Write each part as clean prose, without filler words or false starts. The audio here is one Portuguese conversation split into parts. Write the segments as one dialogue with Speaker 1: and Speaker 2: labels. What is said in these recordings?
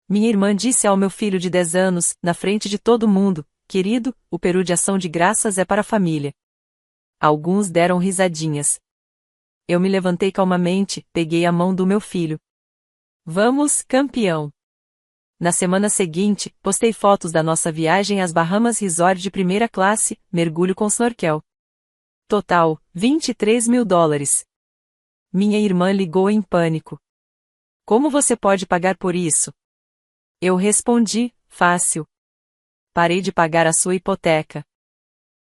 Speaker 1: Minha irmã disse ao meu filho de 10 anos, na frente de todo mundo: querido, o peru de ação de graças é para a família. Alguns deram risadinhas. Eu me levantei calmamente, peguei a mão do meu filho. Vamos, campeão! Na semana seguinte, postei fotos da nossa viagem às Bahamas Resort de primeira classe, mergulho com snorkel. Total, $23.000. Minha irmã ligou em pânico. Como você pode pagar por isso? Eu respondi: fácil. Parei de pagar a sua hipoteca.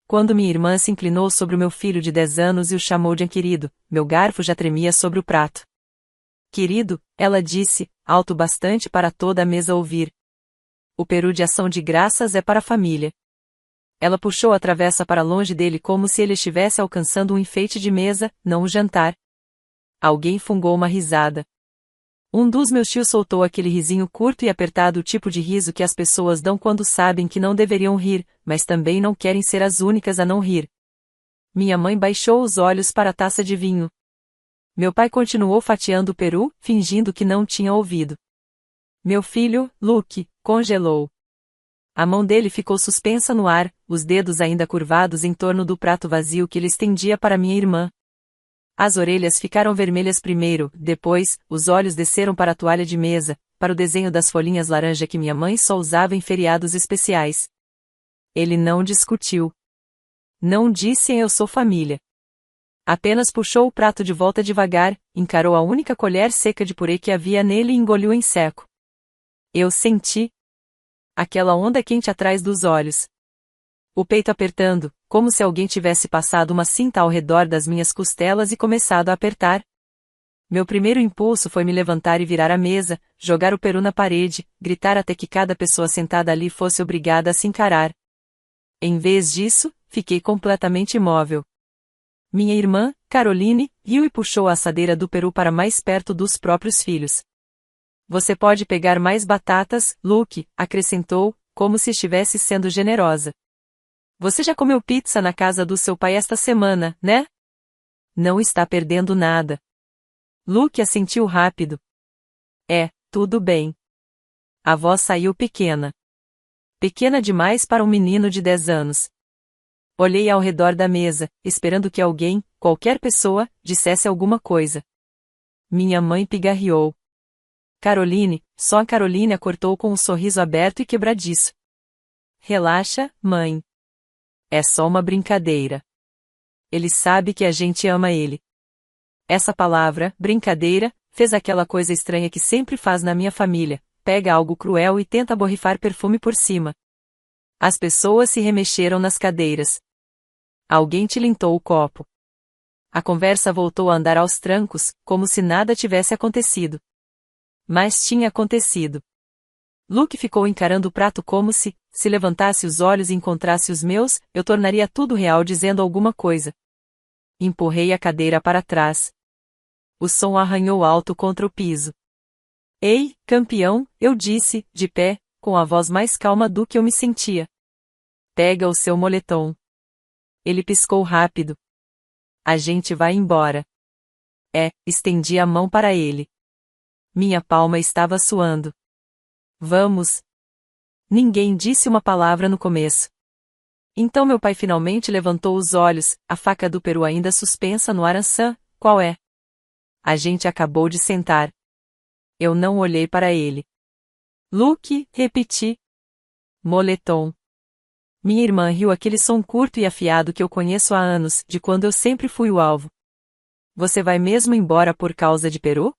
Speaker 1: Quando minha irmã se inclinou sobre o meu filho de 10 anos e o chamou de querido, meu garfo já tremia sobre o prato. Querido, ela disse, alto bastante para toda a mesa ouvir. O peru de ação de graças é para a família. Ela puxou a travessa para longe dele como se ele estivesse alcançando um enfeite de mesa, não um jantar. Alguém fungou uma risada. Um dos meus tios soltou aquele risinho curto e apertado, o tipo de riso que as pessoas dão quando sabem que não deveriam rir, mas também não querem ser as únicas a não rir. Minha mãe baixou os olhos para a taça de vinho. Meu pai continuou fatiando o peru, fingindo que não tinha ouvido. Meu filho, Luke, congelou. A mão dele ficou suspensa no ar, os dedos ainda curvados em torno do prato vazio que ele estendia para minha irmã. As orelhas ficaram vermelhas primeiro, depois, os olhos desceram para a toalha de mesa, para o desenho das folhinhas laranja que minha mãe só usava em feriados especiais. Ele não discutiu. Não disse eu sou família. Apenas puxou o prato de volta devagar, encarou a única colher seca de purê que havia nele e engoliu em seco. Eu senti aquela onda quente atrás dos olhos. O peito apertando, como se alguém tivesse passado uma cinta ao redor das minhas costelas e começado a apertar. Meu primeiro impulso foi me levantar e virar a mesa, jogar o peru na parede, gritar até que cada pessoa sentada ali fosse obrigada a se encarar. Em vez disso, fiquei completamente imóvel. Minha irmã, Caroline, riu e puxou a assadeira do peru para mais perto dos próprios filhos. Você pode pegar mais batatas, Luke, acrescentou, como se estivesse sendo generosa. Você já comeu pizza na casa do seu pai esta semana, né? Não está perdendo nada. Luke assentiu rápido. Tudo bem. A voz saiu pequena. Pequena demais para um menino de 10 anos. Olhei ao redor da mesa, esperando que alguém, qualquer pessoa, dissesse alguma coisa. Minha mãe pigarreou. Caroline, só a Caroline a cortou com um sorriso aberto e quebradiço. Relaxa, mãe. É só uma brincadeira. Ele sabe que a gente ama ele. Essa palavra, brincadeira, fez aquela coisa estranha que sempre faz na minha família, pega algo cruel e tenta borrifar perfume por cima. As pessoas se remexeram nas cadeiras. Alguém tilintou o copo. A conversa voltou a andar aos trancos, como se nada tivesse acontecido. Mas tinha acontecido. Luke ficou encarando o prato como se levantasse os olhos e encontrasse os meus, eu tornaria tudo real dizendo alguma coisa. Empurrei a cadeira para trás. O som arranhou alto contra o piso. Ei, campeão, eu disse, de pé, com a voz mais calma do que eu me sentia. Pega o seu moletom. Ele piscou rápido. A gente vai embora. Estendi a mão para ele. Minha palma estava suando. Vamos. Ninguém disse uma palavra no começo. Então meu pai finalmente levantou os olhos, a faca do peru ainda suspensa no araçã. Qual é? A gente acabou de sentar. Eu não olhei para ele. Luke, repeti. Moletom. Minha irmã riu aquele som curto e afiado que eu conheço há anos, de quando eu sempre fui o alvo. Você vai mesmo embora por causa de peru?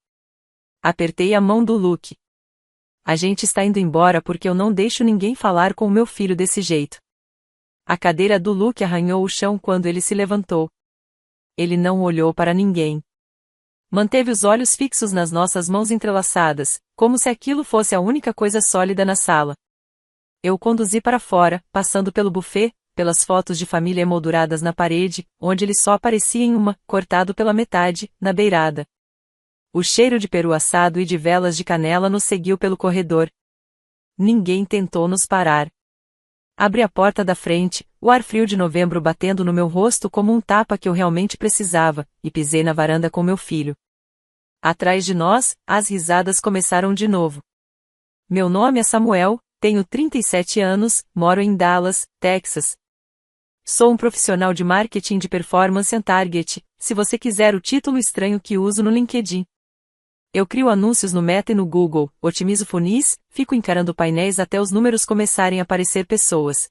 Speaker 1: Apertei a mão do Luke. A gente está indo embora porque eu não deixo ninguém falar com o meu filho desse jeito. A cadeira do Luke arranhou o chão quando ele se levantou. Ele não olhou para ninguém. Manteve os olhos fixos nas nossas mãos entrelaçadas, como se aquilo fosse a única coisa sólida na sala. Eu o conduzi para fora, passando pelo buffet, pelas fotos de família emolduradas na parede, onde ele só aparecia em uma, cortado pela metade, na beirada. O cheiro de peru assado e de velas de canela nos seguiu pelo corredor. Ninguém tentou nos parar. Abri a porta da frente, o ar frio de novembro batendo no meu rosto como um tapa que eu realmente precisava, e pisei na varanda com meu filho. Atrás de nós, as risadas começaram de novo. Meu nome é Samuel, tenho 37 anos, moro em Dallas, Texas. Sou um profissional de marketing de performance and target, se você quiser o título estranho que uso no LinkedIn. Eu crio anúncios no Meta e no Google, otimizo funis, fico encarando painéis até os números começarem a aparecer pessoas.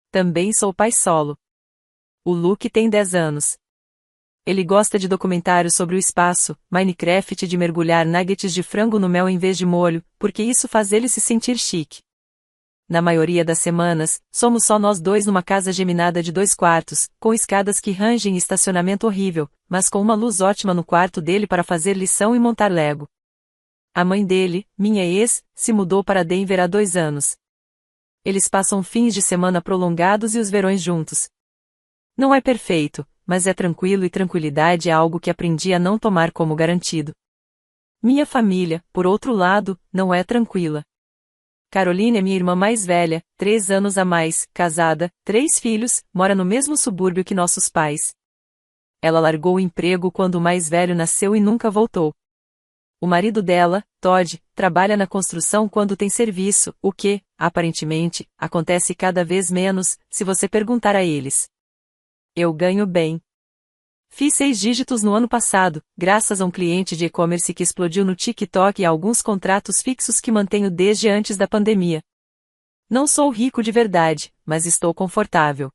Speaker 1: Também sou pai solo. O Luke tem 10 anos. Ele gosta de documentários sobre o espaço, Minecraft e de mergulhar nuggets de frango no mel em vez de molho, porque isso faz ele se sentir chique. Na maioria das semanas, somos só nós dois numa casa geminada de 2 quartos, com escadas que rangem e estacionamento horrível, mas com uma luz ótima no quarto dele para fazer lição e montar Lego. A mãe dele, minha ex, se mudou para Denver há 2 anos. Eles passam fins de semana prolongados e os verões juntos. Não é perfeito, mas é tranquilo e tranquilidade é algo que aprendi a não tomar como garantido. Minha família, por outro lado, não é tranquila. Caroline é minha irmã mais velha, 3 anos a mais, casada, 3 filhos, mora no mesmo subúrbio que nossos pais. Ela largou o emprego quando o mais velho nasceu e nunca voltou. O marido dela, Todd, trabalha na construção quando tem serviço, o que, aparentemente, acontece cada vez menos, se você perguntar a eles. Eu ganho bem. Fiz 6 dígitos no ano passado, graças a um cliente de e-commerce que explodiu no TikTok e a alguns contratos fixos que mantenho desde antes da pandemia. Não sou rico de verdade, mas estou confortável.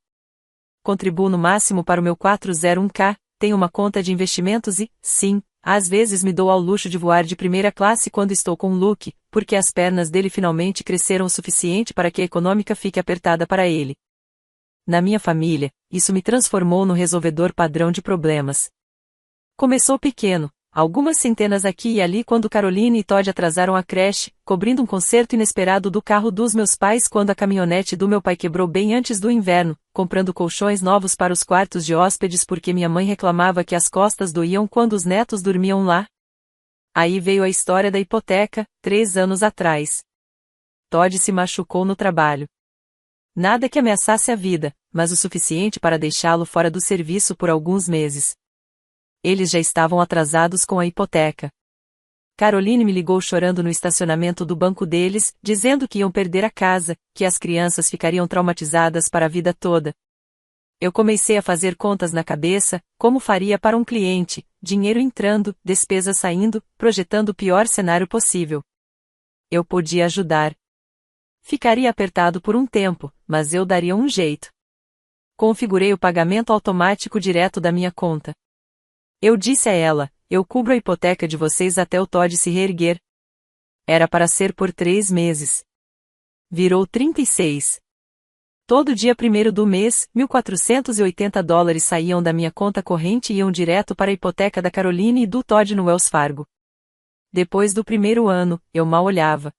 Speaker 1: Contribuo no máximo para o meu 401k, tenho uma conta de investimentos e, sim, às vezes me dou ao luxo de voar de primeira classe quando estou com o Luke, porque as pernas dele finalmente cresceram o suficiente para que a econômica fique apertada para ele. Na minha família, isso me transformou no resolvedor padrão de problemas. Começou pequeno, algumas centenas aqui e ali quando Caroline e Todd atrasaram a creche, cobrindo um conserto inesperado do carro dos meus pais quando a caminhonete do meu pai quebrou bem antes do inverno, comprando colchões novos para os quartos de hóspedes porque minha mãe reclamava que as costas doíam quando os netos dormiam lá. Aí veio a história da hipoteca, 3 anos atrás. Todd se machucou no trabalho. Nada que ameaçasse a vida, mas o suficiente para deixá-lo fora do serviço por alguns meses. Eles já estavam atrasados com a hipoteca. Caroline me ligou chorando no estacionamento do banco deles, dizendo que iam perder a casa, que as crianças ficariam traumatizadas para a vida toda. Eu comecei a fazer contas na cabeça, como faria para um cliente, dinheiro entrando, despesas saindo, projetando o pior cenário possível. Eu podia ajudar. Ficaria apertado por um tempo, mas eu daria um jeito. Configurei o pagamento automático direto da minha conta. Eu disse a ela, eu cubro a hipoteca de vocês até o Todd se reerguer. Era para ser por 3 meses. Virou 36. Todo dia 1º do mês, $1.480 saíam da minha conta corrente e iam direto para a hipoteca da Caroline e do Todd no Wells Fargo. Depois do 1º ano, eu mal olhava.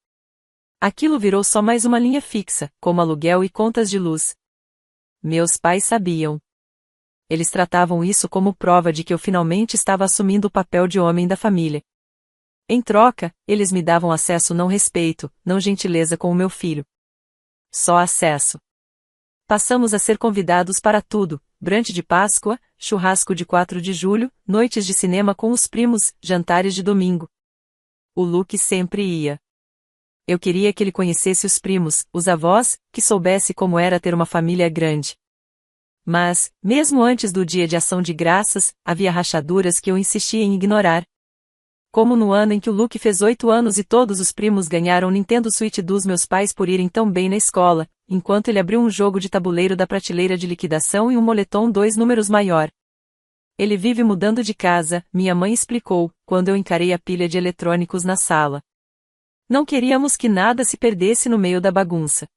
Speaker 1: Aquilo virou só mais uma linha fixa, como aluguel e contas de luz. Meus pais sabiam. Eles tratavam isso como prova de que eu finalmente estava assumindo o papel de homem da família. Em troca, eles me davam acesso não respeito, não gentileza com o meu filho. Só acesso. Passamos a ser convidados para tudo, brunch de Páscoa, churrasco de 4 de julho, noites de cinema com os primos, jantares de domingo. O Luke sempre ia. Eu queria que ele conhecesse os primos, os avós, que soubesse como era ter uma família grande. Mas, mesmo antes do dia de ação de graças, havia rachaduras que eu insistia em ignorar. Como no ano em que o Luke fez 8 anos e todos os primos ganharam Nintendo Switch dos meus pais por irem tão bem na escola, enquanto ele abriu um jogo de tabuleiro da prateleira de liquidação e um moletom 2 números maior. Ele vive mudando de casa, minha mãe explicou, quando eu encarei a pilha de eletrônicos na sala. Não queríamos que nada se perdesse no meio da bagunça.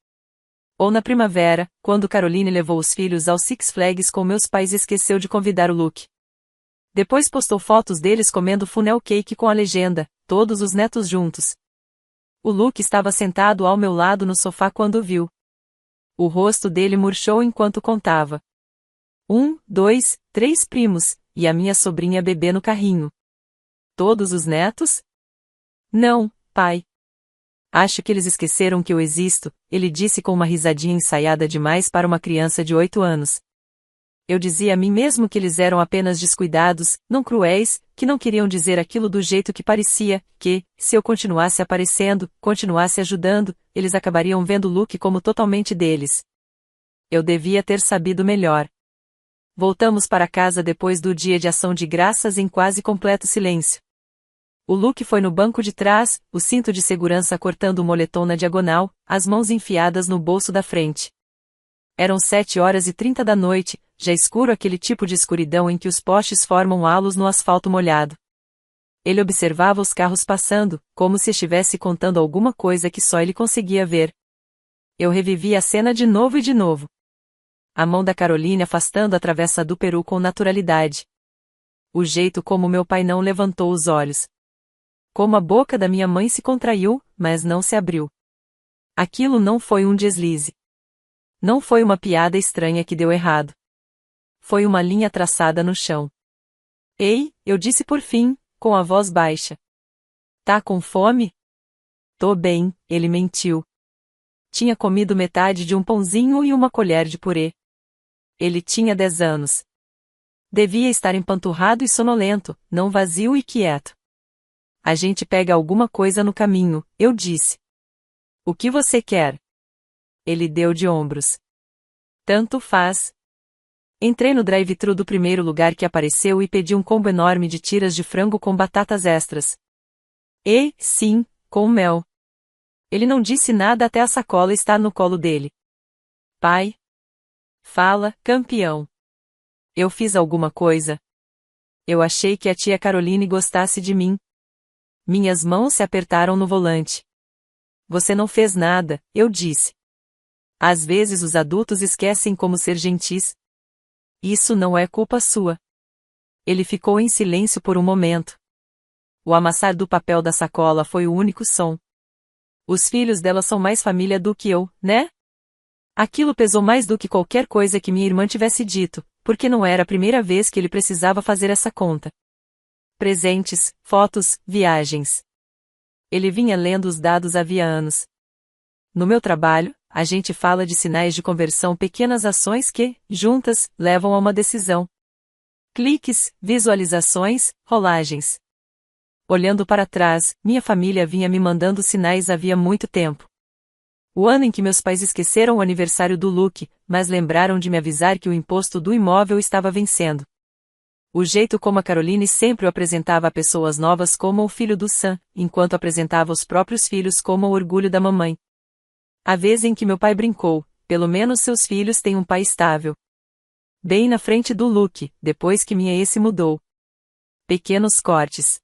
Speaker 1: Ou na primavera, quando Caroline levou os filhos ao Six Flags com meus pais e esqueceu de convidar o Luke. Depois postou fotos deles comendo funnel cake com a legenda, todos os netos juntos. O Luke estava sentado ao meu lado no sofá quando viu. O rosto dele murchou enquanto contava. 1, 2, 3 primos, e a minha sobrinha bebê no carrinho. Todos os netos? Não, pai. Acho que eles esqueceram que eu existo, ele disse com uma risadinha ensaiada demais para uma criança de 8 anos. Eu dizia a mim mesmo que eles eram apenas descuidados, não cruéis, que não queriam dizer aquilo do jeito que parecia, que, se eu continuasse aparecendo, continuasse ajudando, eles acabariam vendo Luke como totalmente deles. Eu devia ter sabido melhor. Voltamos para casa depois do dia de ação de graças em quase completo silêncio. O Luke foi no banco de trás, o cinto de segurança cortando o moletom na diagonal, as mãos enfiadas no bolso da frente. Eram 7h30 da noite, já escuro, aquele tipo de escuridão em que os postes formam halos no asfalto molhado. Ele observava os carros passando, como se estivesse contando alguma coisa que só ele conseguia ver. Eu revivi a cena de novo e de novo. A mão da Caroline afastando a travessa do peru com naturalidade. O jeito como meu pai não levantou os olhos. Como a boca da minha mãe se contraiu, mas não se abriu. Aquilo não foi um deslize. Não foi uma piada estranha que deu errado. Foi uma linha traçada no chão. Ei, eu disse por fim, com a voz baixa. Tá com fome? Tô bem, ele mentiu. Tinha comido metade de um pãozinho e uma colher de purê. Ele tinha 10 anos. Devia estar empanturrado e sonolento, não vazio e quieto. A gente pega alguma coisa no caminho, eu disse. O que você quer? Ele deu de ombros. Tanto faz. Entrei no drive-thru do primeiro lugar que apareceu e pedi um combo enorme de tiras de frango com batatas extras. E, sim, com mel. Ele não disse nada até a sacola estar no colo dele. Pai? Fala, campeão. Eu fiz alguma coisa? Eu achei que a tia Caroline gostasse de mim. Minhas mãos se apertaram no volante. Você não fez nada, eu disse. Às vezes os adultos esquecem como ser gentis. Isso não é culpa sua. Ele ficou em silêncio por um momento. O amassar do papel da sacola foi o único som. Os filhos dela são mais família do que eu, né? Aquilo pesou mais do que qualquer coisa que minha irmã tivesse dito, porque não era a primeira vez que ele precisava fazer essa conta. Presentes, fotos, viagens. Ele vinha lendo os dados havia anos. No meu trabalho, a gente fala de sinais de conversão, pequenas ações que, juntas, levam a uma decisão. Cliques, visualizações, rolagens. Olhando para trás, minha família vinha me mandando sinais havia muito tempo. O ano em que meus pais esqueceram o aniversário do Luke, mas lembraram de me avisar que o imposto do imóvel estava vencendo. O jeito como a Caroline sempre o apresentava a pessoas novas como o filho do Sam, enquanto apresentava os próprios filhos como o orgulho da mamãe. A vez em que meu pai brincou, pelo menos seus filhos têm um pai estável. Bem na frente do Luke, depois que minha ex se mudou. Pequenos cortes.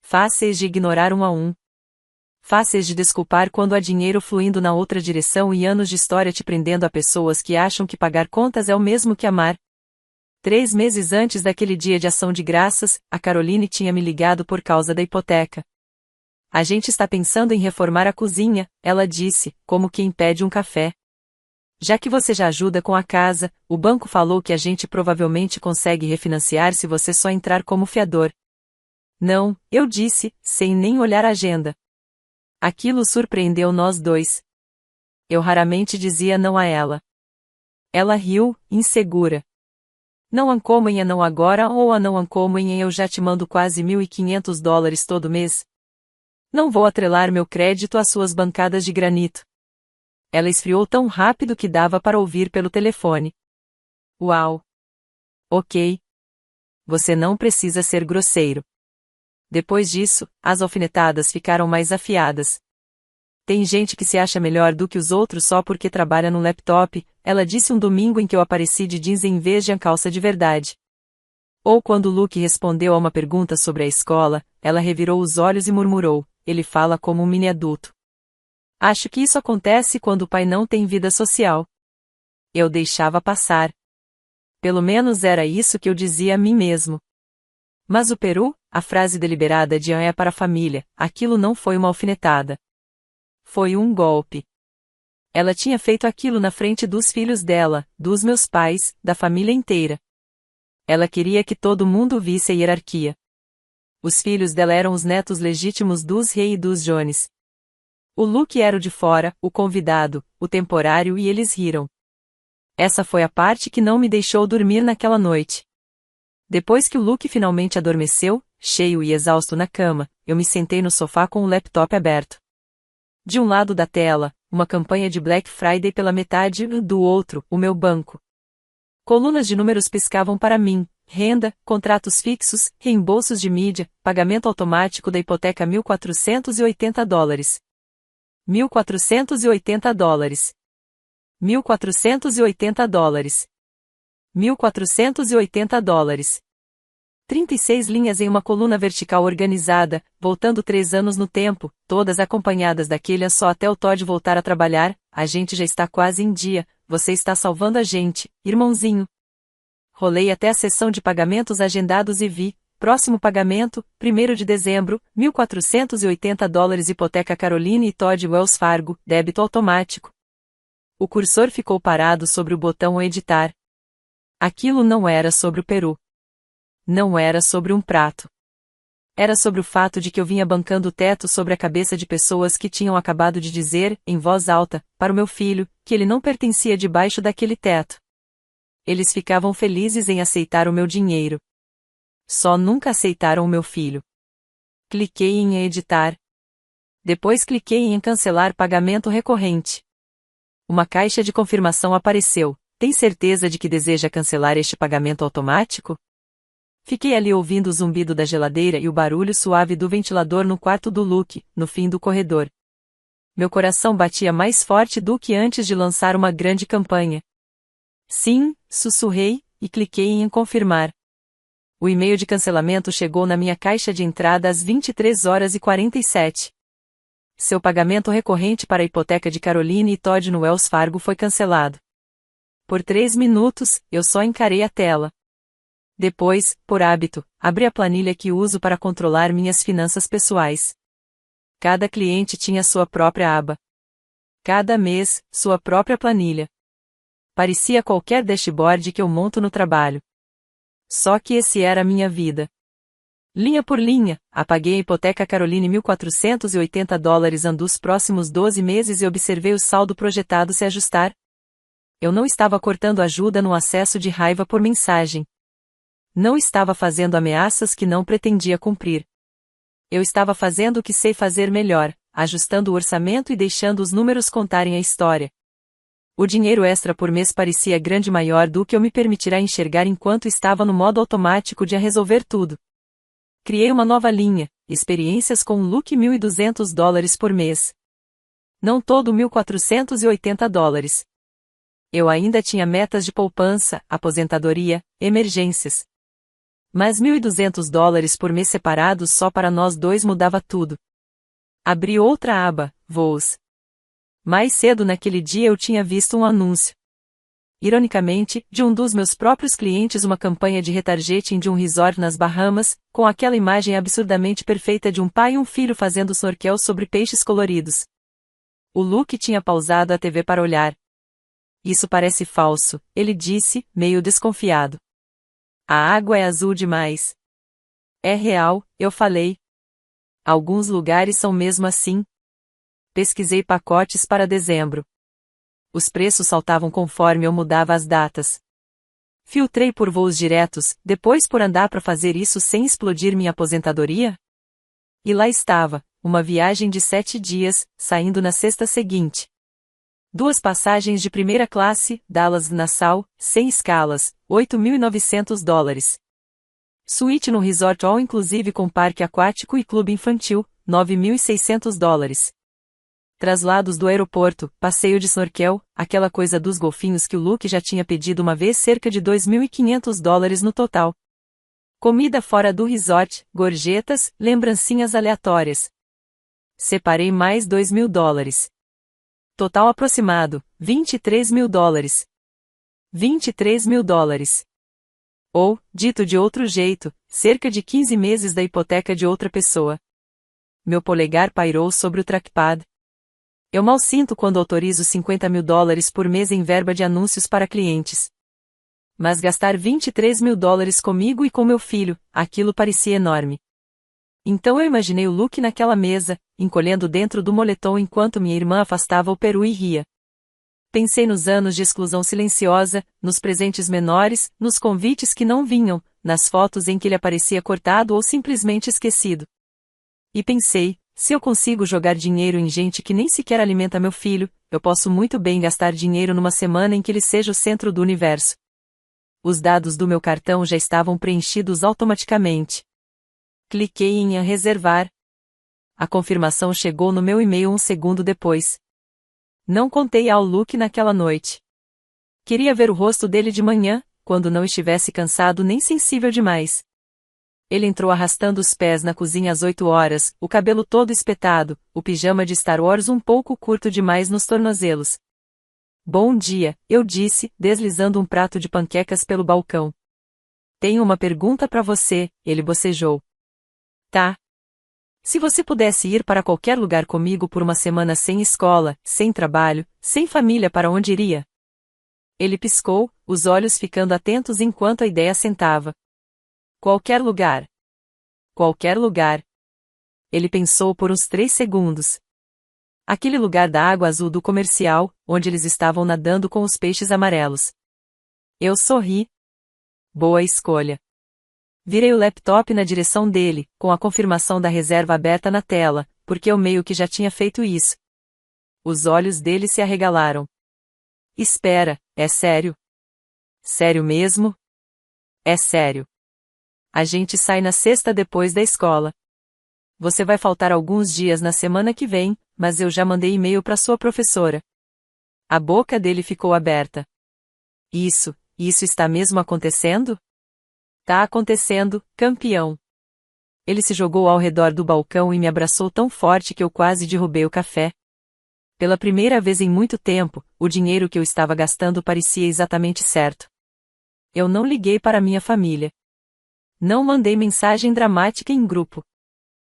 Speaker 1: Fáceis de ignorar um a um. Fáceis de desculpar quando há dinheiro fluindo na outra direção e anos de história te prendendo a pessoas que acham que pagar contas é o mesmo que amar. 3 meses antes daquele dia de ação de graças, a Caroline tinha me ligado por causa da hipoteca. A gente está pensando em reformar a cozinha, ela disse, como quem pede um café. Já que você já ajuda com a casa, o banco falou que a gente provavelmente consegue refinanciar se você só entrar como fiador. Não, eu disse, sem nem olhar a agenda. Aquilo surpreendeu nós dois. Eu raramente dizia não a ela. Ela riu, insegura. Não ancomenha não agora ou a não ancomenha eu já te mando quase $1.500 todo mês. Não vou atrelar meu crédito às suas bancadas de granito. Ela esfriou tão rápido que dava para ouvir pelo telefone. Uau! Ok. Você não precisa ser grosseiro. Depois disso, as alfinetadas ficaram mais afiadas. Tem gente que se acha melhor do que os outros só porque trabalha no laptop, ela disse um domingo em que eu apareci de jeans em vez de calça de verdade. Ou quando Luke respondeu a uma pergunta sobre a escola, ela revirou os olhos e murmurou, ele fala como um mini adulto. Acho que isso acontece quando o pai não tem vida social. Eu deixava passar. Pelo menos era isso que eu dizia a mim mesmo. Mas o peru, a frase deliberada de Anne é para a família, aquilo não foi uma alfinetada. Foi um golpe. Ela tinha feito aquilo na frente dos filhos dela, dos meus pais, da família inteira. Ela queria que todo mundo visse a hierarquia. Os filhos dela eram os netos legítimos dos Ray e dos Jones. O Luke era o de fora, o convidado, o temporário e eles riram. Essa foi a parte que não me deixou dormir naquela noite. Depois que o Luke finalmente adormeceu, cheio e exausto na cama, eu me sentei no sofá com o laptop aberto. De um lado da tela, uma campanha de Black Friday pela metade, do outro, o meu banco. Colunas de números piscavam para mim: renda, contratos fixos, reembolsos de mídia, pagamento automático da hipoteca $1.480. $1.480. $1.480. $1.480. 36 linhas em uma coluna vertical organizada, voltando 3 anos no tempo, todas acompanhadas daquele só até o Todd voltar a trabalhar. A gente já está quase em dia, você está salvando a gente, irmãozinho. Rolei até a seção de pagamentos agendados e vi: próximo pagamento, 1º de dezembro, $1.480 hipoteca Caroline e Todd Wells Fargo, débito automático. O cursor ficou parado sobre o botão editar. Aquilo não era sobre o peru. Não era sobre um prato. Era sobre o fato de que eu vinha bancando o teto sobre a cabeça de pessoas que tinham acabado de dizer, em voz alta, para o meu filho, que ele não pertencia debaixo daquele teto. Eles ficavam felizes em aceitar o meu dinheiro. Só nunca aceitaram o meu filho. Cliquei em editar. Depois cliquei em cancelar pagamento recorrente. Uma caixa de confirmação apareceu. Tem certeza de que deseja cancelar este pagamento automático? Fiquei ali ouvindo o zumbido da geladeira e o barulho suave do ventilador no quarto do Luke, no fim do corredor. Meu coração batia mais forte do que antes de lançar uma grande campanha. Sim, sussurrei, e cliquei em confirmar. O e-mail de cancelamento chegou na minha caixa de entrada às 23h47. Seu pagamento recorrente para a hipoteca de Caroline e Todd no Wells Fargo foi cancelado. Por 3 minutos, eu só encarei a tela. Depois, por hábito, abri a planilha que uso para controlar minhas finanças pessoais. Cada cliente tinha sua própria aba. Cada mês, sua própria planilha. Parecia qualquer dashboard que eu monto no trabalho. Só que esse era a minha vida. Linha por linha, apaguei a hipoteca Caroline $1.480 dos próximos 12 meses e observei o saldo projetado se ajustar. Eu não estava cortando ajuda no acesso de raiva por mensagem. Não estava fazendo ameaças que não pretendia cumprir. Eu estava fazendo o que sei fazer melhor, ajustando o orçamento e deixando os números contarem a história. O dinheiro extra por mês parecia grande maior do que eu me permitirá enxergar enquanto estava no modo automático de resolver tudo. Criei uma nova linha, experiências com Luke $1.200 por mês. Não todo $1.480. Eu ainda tinha metas de poupança, aposentadoria, emergências. Mas $1.200 por mês separados só para nós dois mudava tudo. Abri outra aba, voos. Mais cedo naquele dia eu tinha visto um anúncio. Ironicamente, de um dos meus próprios clientes, uma campanha de retargeting de um resort nas Bahamas, com aquela imagem absurdamente perfeita de um pai e um filho fazendo snorkel sobre peixes coloridos. O Luke tinha pausado a TV para olhar. Isso parece falso, ele disse, meio desconfiado. A água é azul demais. É real, eu falei. Alguns lugares são mesmo assim. Pesquisei pacotes para dezembro. Os preços saltavam conforme eu mudava as datas. Filtrei por voos diretos, depois por andar para fazer isso sem explodir minha aposentadoria? E lá estava, uma viagem de 7 dias, saindo na sexta seguinte. 2 passagens de primeira classe, Dallas-Nassau, sem escalas, $8.900. Suíte no resort all inclusive com parque aquático e clube infantil, $9.600. Traslados do aeroporto, passeio de snorkel, aquela coisa dos golfinhos que o Luke já tinha pedido uma vez, cerca de $2.500 no total. Comida fora do resort, gorjetas, lembrancinhas aleatórias. Separei mais $2.000. Total aproximado, $23.000. $23.000. Ou, dito de outro jeito, cerca de 15 meses da hipoteca de outra pessoa. Meu polegar pairou sobre o trackpad. Eu mal sinto quando autorizo $50.000 por mês em verba de anúncios para clientes. Mas gastar $23.000 comigo e com meu filho, aquilo parecia enorme. Então eu imaginei o Luke naquela mesa, encolhendo dentro do moletom enquanto minha irmã afastava o peru e ria. Pensei nos anos de exclusão silenciosa, nos presentes menores, nos convites que não vinham, nas fotos em que ele aparecia cortado ou simplesmente esquecido. E pensei, se eu consigo jogar dinheiro em gente que nem sequer alimenta meu filho, eu posso muito bem gastar dinheiro numa semana em que ele seja o centro do universo. Os dados do meu cartão já estavam preenchidos automaticamente. Cliquei em reservar. A confirmação chegou no meu e-mail um segundo depois. Não contei ao Luke naquela noite. Queria ver o rosto dele de manhã, quando não estivesse cansado nem sensível demais. Ele entrou arrastando os pés na cozinha às 8 horas, o cabelo todo espetado, o pijama de Star Wars um pouco curto demais nos tornozelos. Bom dia, eu disse, deslizando um prato de panquecas pelo balcão. Tenho uma pergunta para você, ele bocejou. Tá. Se você pudesse ir para qualquer lugar comigo por uma semana sem escola, sem trabalho, sem família, para onde iria? Ele piscou, os olhos ficando atentos enquanto a ideia sentava. Qualquer lugar. Qualquer lugar. Ele pensou por uns 3 segundos. Aquele lugar da água azul do comercial, onde eles estavam nadando com os peixes amarelos. Eu sorri. Boa escolha. Virei o laptop na direção dele, com a confirmação da reserva aberta na tela, porque eu meio que já tinha feito isso. Os olhos dele se arregalaram. Espera, é sério? Sério mesmo? É sério. A gente sai na sexta depois da escola. Você vai faltar alguns dias na semana que vem, mas eu já mandei e-mail para sua professora. A boca dele ficou aberta. Isso está mesmo acontecendo? Tá acontecendo, campeão. Ele se jogou ao redor do balcão e me abraçou tão forte que eu quase derrubei o café. Pela primeira vez em muito tempo, o dinheiro que eu estava gastando parecia exatamente certo. Eu não liguei para minha família. Não mandei mensagem dramática em grupo.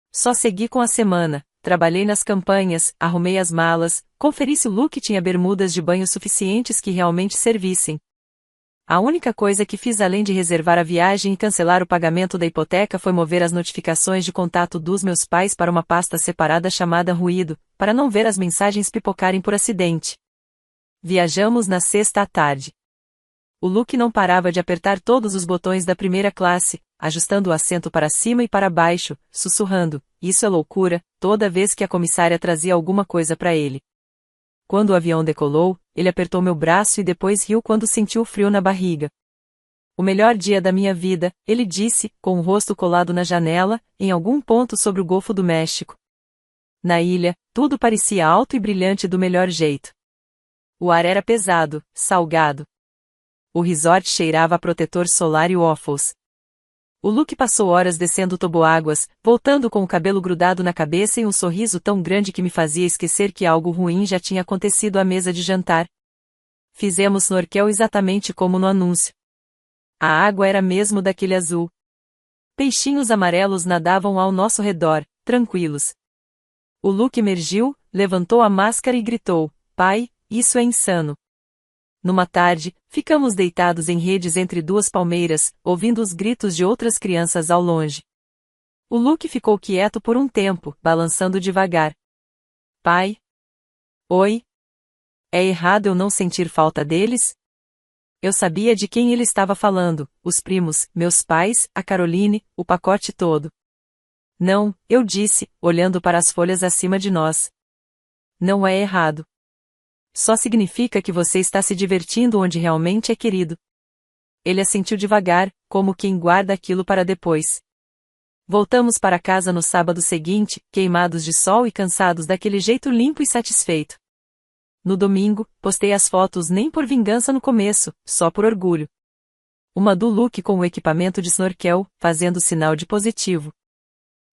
Speaker 1: Só segui com a semana, trabalhei nas campanhas, arrumei as malas, conferi se o Luke tinha bermudas de banho suficientes que realmente servissem. A única coisa que fiz além de reservar a viagem e cancelar o pagamento da hipoteca foi mover as notificações de contato dos meus pais para uma pasta separada chamada ruído, para não ver as mensagens pipocarem por acidente. Viajamos na sexta à tarde. O Luke não parava de apertar todos os botões da primeira classe, ajustando o assento para cima e para baixo, sussurrando, isso é loucura, toda vez que a comissária trazia alguma coisa para ele. Quando o avião decolou, ele apertou meu braço e depois riu quando sentiu frio na barriga. O melhor dia da minha vida, ele disse, com o rosto colado na janela, em algum ponto sobre o Golfo do México. Na ilha, tudo parecia alto e brilhante do melhor jeito. O ar era pesado, salgado. O resort cheirava a protetor solar e waffles. O Luke passou horas descendo toboáguas, voltando com o cabelo grudado na cabeça e um sorriso tão grande que me fazia esquecer que algo ruim já tinha acontecido à mesa de jantar. Fizemos snorkel exatamente como no anúncio. A água era mesmo daquele azul. Peixinhos amarelos nadavam ao nosso redor, tranquilos. O Luke emergiu, levantou a máscara e gritou, pai, isso é insano. Numa tarde, ficamos deitados em redes entre 2 palmeiras, ouvindo os gritos de outras crianças ao longe. O Luke ficou quieto por um tempo, balançando devagar. Pai? Oi? É errado eu não sentir falta deles? Eu sabia de quem ele estava falando, os primos, meus pais, a Caroline, o pacote todo. Não, eu disse, olhando para as folhas acima de nós. Não é errado. Só significa que você está se divertindo onde realmente é querido. Ele assentiu devagar, como quem guarda aquilo para depois. Voltamos para casa no sábado seguinte, queimados de sol e cansados daquele jeito limpo e satisfeito. No domingo, postei as fotos nem por vingança no começo, só por orgulho. Uma do Luke com o equipamento de snorkel, fazendo sinal de positivo.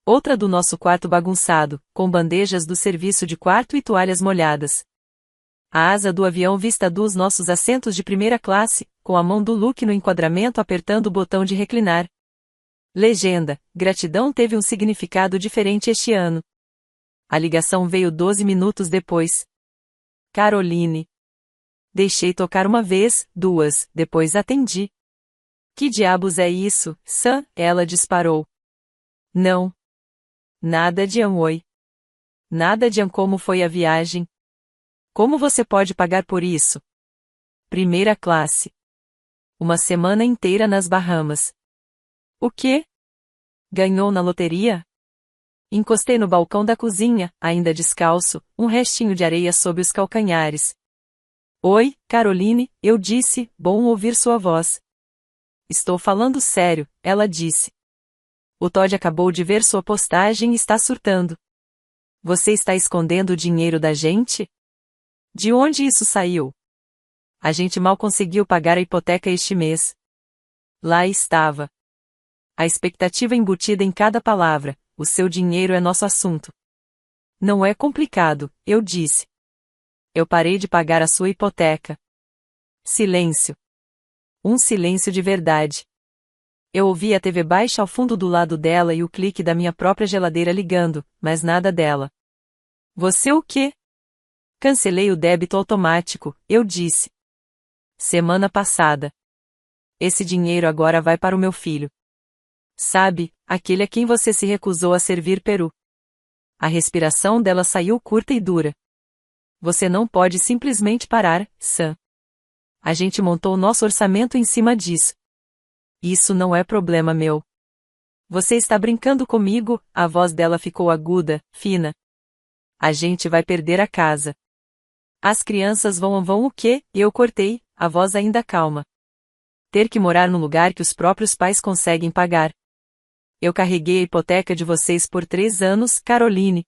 Speaker 1: Outra do nosso quarto bagunçado, com bandejas do serviço de quarto e toalhas molhadas. A asa do avião vista dos nossos assentos de primeira classe, com a mão do Luke no enquadramento apertando o botão de reclinar. Legenda: gratidão teve um significado diferente este ano. A ligação veio 12 minutos depois. Caroline. Deixei tocar uma vez, 2, depois atendi. Que diabos é isso, Sam? Ela disparou. Não. Nada de oi. Nada de como foi a viagem. Como você pode pagar por isso? Primeira classe. Uma semana inteira nas Bahamas. O quê? Ganhou na loteria? Encostei no balcão da cozinha, ainda descalço, um restinho de areia sob os calcanhares. Oi, Caroline, eu disse, bom ouvir sua voz. Estou falando sério, ela disse. O Todd acabou de ver sua postagem e está surtando. Você está escondendo o dinheiro da gente? De onde isso saiu? A gente mal conseguiu pagar a hipoteca este mês. Lá estava. A expectativa embutida em cada palavra, o seu dinheiro é nosso assunto. Não é complicado, eu disse. Eu parei de pagar a sua hipoteca. Silêncio. Um silêncio de verdade. Eu ouvi a TV baixa ao fundo do lado dela e o clique da minha própria geladeira ligando, mas nada dela. Você o quê? Cancelei o débito automático, eu disse. Semana passada. Esse dinheiro agora vai para o meu filho. Sabe, aquele a quem você se recusou a servir peru. A respiração dela saiu curta e dura. Você não pode simplesmente parar, Sam. A gente montou nosso orçamento em cima disso. Isso não é problema meu. Você está brincando comigo? A voz dela ficou aguda, fina. A gente vai perder a casa. As crianças vão o quê? Eu cortei, a voz ainda calma. Ter que morar no lugar que os próprios pais conseguem pagar. Eu carreguei a hipoteca de vocês por 3 anos, Caroline.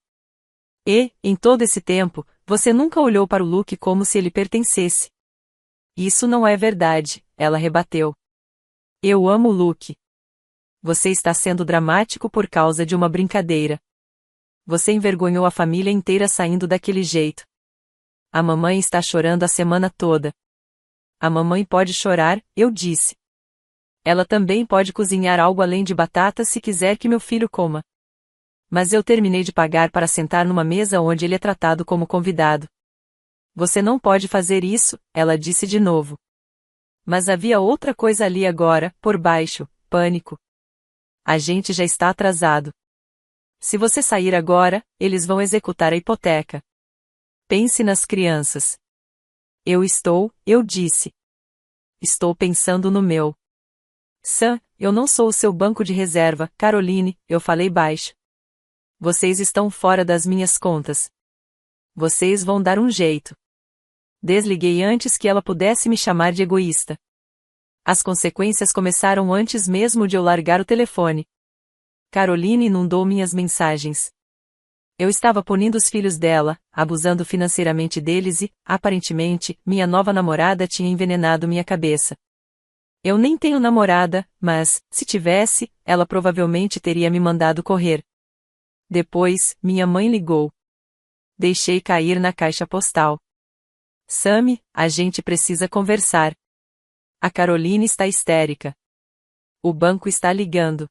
Speaker 1: E, em todo esse tempo, você nunca olhou para o Luke como se ele pertencesse. Isso não é verdade, ela rebateu. Eu amo o Luke. Você está sendo dramático por causa de uma brincadeira. Você envergonhou a família inteira saindo daquele jeito. A mamãe está chorando a semana toda. A mamãe pode chorar, eu disse. Ela também pode cozinhar algo além de batatas se quiser que meu filho coma. Mas eu terminei de pagar para sentar numa mesa onde ele é tratado como convidado. Você não pode fazer isso, ela disse de novo. Mas havia outra coisa ali agora, por baixo, pânico. A gente já está atrasado. Se você sair agora, eles vão executar a hipoteca. Pense nas crianças. Eu disse. Estou pensando no meu. Sam, eu não sou o seu banco de reserva, Caroline, eu falei baixo. Vocês estão fora das minhas contas. Vocês vão dar um jeito. Desliguei antes que ela pudesse me chamar de egoísta. As consequências começaram antes mesmo de eu largar o telefone. Caroline inundou minhas mensagens. Eu estava punindo os filhos dela, abusando financeiramente deles e, aparentemente, minha nova namorada tinha envenenado minha cabeça. Eu nem tenho namorada, mas, se tivesse, ela provavelmente teria me mandado correr. Depois, minha mãe ligou. Deixei cair na caixa postal. Sammy, a gente precisa conversar. A Caroline está histérica. O banco está ligando.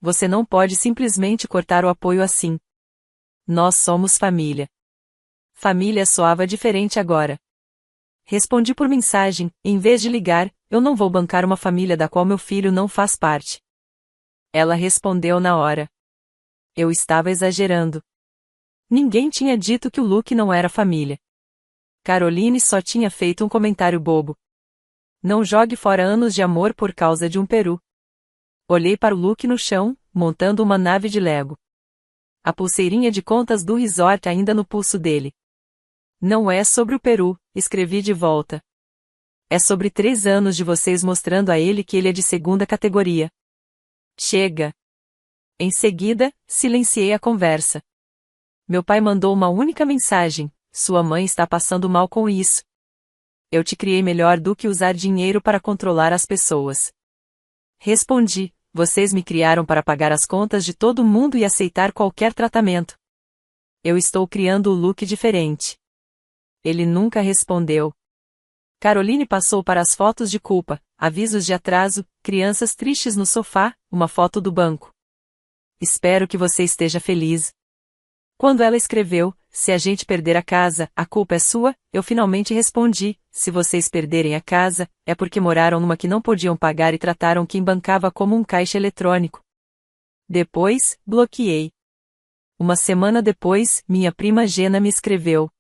Speaker 1: Você não pode simplesmente cortar o apoio assim. Nós somos família. Família soava diferente agora. Respondi por mensagem, em vez de ligar, eu não vou bancar uma família da qual meu filho não faz parte. Ela respondeu na hora. Eu estava exagerando. Ninguém tinha dito que o Luke não era família. Caroline só tinha feito um comentário bobo. Não jogue fora anos de amor por causa de um peru. Olhei para o Luke no chão, montando uma nave de Lego. A pulseirinha de contas do resort ainda no pulso dele. Não é sobre o peru, escrevi de volta. É sobre 3 anos de vocês mostrando a ele que ele é de segunda categoria. Chega. Em seguida, silenciei a conversa. Meu pai mandou uma única mensagem: sua mãe está passando mal com isso. Eu te criei melhor do que usar dinheiro para controlar as pessoas. Respondi: vocês me criaram para pagar as contas de todo mundo e aceitar qualquer tratamento. Eu estou criando o Luke diferente. Ele nunca respondeu. Caroline passou para as fotos de culpa, avisos de atraso, crianças tristes no sofá, uma foto do banco. Espero que você esteja feliz. Quando ela escreveu, se a gente perder a casa, a culpa é sua, eu finalmente respondi, se vocês perderem a casa, é porque moraram numa que não podiam pagar e trataram quem bancava como um caixa eletrônico. Depois, bloqueei. Uma semana depois, minha prima Gena me escreveu.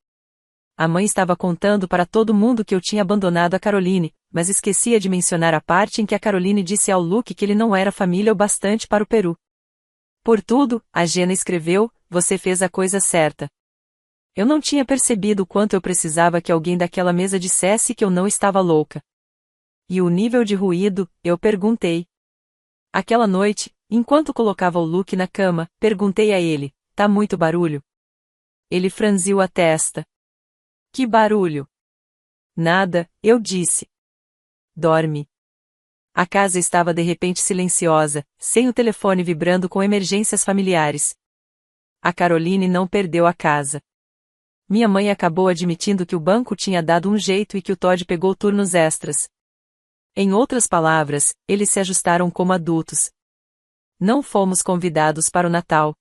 Speaker 1: A mãe estava contando para todo mundo que eu tinha abandonado a Caroline, mas esquecia de mencionar a parte em que a Caroline disse ao Luke que ele não era família o bastante para o Peru. Por tudo, a Jenna escreveu, você fez a coisa certa. Eu não tinha percebido o quanto eu precisava que alguém daquela mesa dissesse que eu não estava louca. E o nível de ruído, eu perguntei. Aquela noite, enquanto colocava o Luke na cama, perguntei a ele, tá muito barulho? Ele franziu a testa. Que barulho? Nada, eu disse. Dorme. A casa estava de repente silenciosa, sem o telefone vibrando com emergências familiares. A Caroline não perdeu a casa. Minha mãe acabou admitindo que o banco tinha dado um jeito e que o Todd pegou turnos extras. Em outras palavras, eles se ajustaram como adultos. Não fomos convidados para o Natal.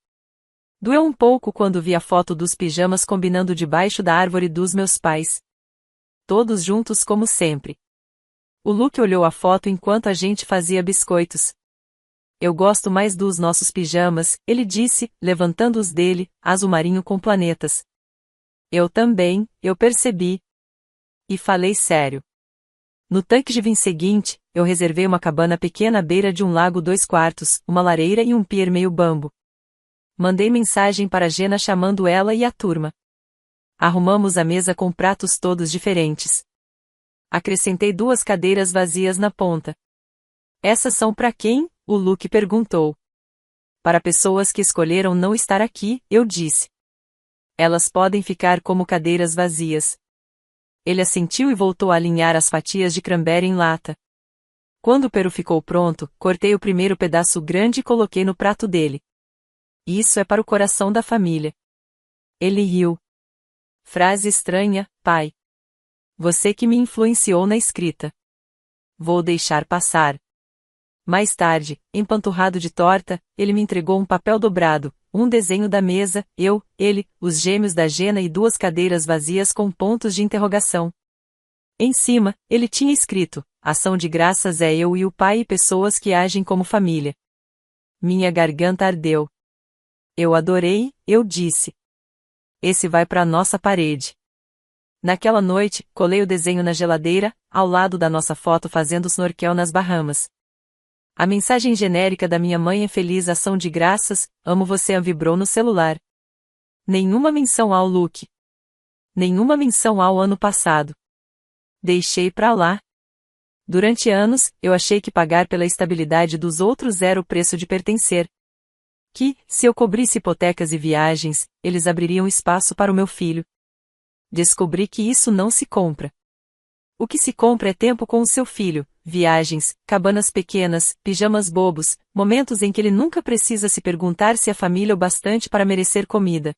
Speaker 1: Doeu um pouco quando vi a foto dos pijamas combinando debaixo da árvore dos meus pais. Todos juntos como sempre. O Luke olhou a foto enquanto a gente fazia biscoitos. Eu gosto mais dos nossos pijamas, ele disse, levantando os dele, azul marinho com planetas. Eu também, eu percebi. E falei sério. No Thanksgiving seguinte, eu reservei uma cabana pequena à beira de um lago 2/4, uma lareira e um pier meio bambo. Mandei mensagem para Jenna chamando ela e a turma. Arrumamos a mesa com pratos todos diferentes. Acrescentei 2 cadeiras vazias na ponta. Essas são para quem? O Luke perguntou. Para pessoas que escolheram não estar aqui, eu disse. Elas podem ficar como cadeiras vazias. Ele assentiu e voltou a alinhar as fatias de cranberry em lata. Quando o peru ficou pronto, cortei o primeiro pedaço grande e coloquei no prato dele. Isso é para o coração da família. Ele riu. Frase estranha, pai. Você que me influenciou na escrita. Vou deixar passar. Mais tarde, empanturrado de torta, ele me entregou um papel dobrado, um desenho da mesa, eu, ele, os gêmeos da Jenna e 2 cadeiras vazias com pontos de interrogação. Em cima, ele tinha escrito, ação de graças é eu e o pai e pessoas que agem como família. Minha garganta ardeu. Eu adorei, eu disse. Esse vai para nossa parede. Naquela noite, colei o desenho na geladeira, ao lado da nossa foto fazendo snorkel nas Bahamas. A mensagem genérica da minha mãe é feliz ação de graças, amo você vibrou no celular. Nenhuma menção ao Luke. Nenhuma menção ao ano passado. Deixei pra lá. Durante anos, eu achei que pagar pela estabilidade dos outros era o preço de pertencer. Que, se eu cobrisse hipotecas e viagens, eles abririam espaço para o meu filho. Descobri que isso não se compra. O que se compra é tempo com o seu filho, viagens, cabanas pequenas, pijamas bobos, momentos em que ele nunca precisa se perguntar se é família o bastante para merecer comida.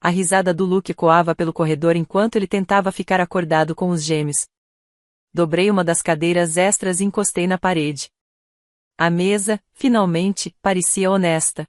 Speaker 1: A risada do Luke ecoava pelo corredor enquanto ele tentava ficar acordado com os gêmeos. Dobrei uma das cadeiras extras e encostei na parede. A mesa, finalmente, parecia honesta.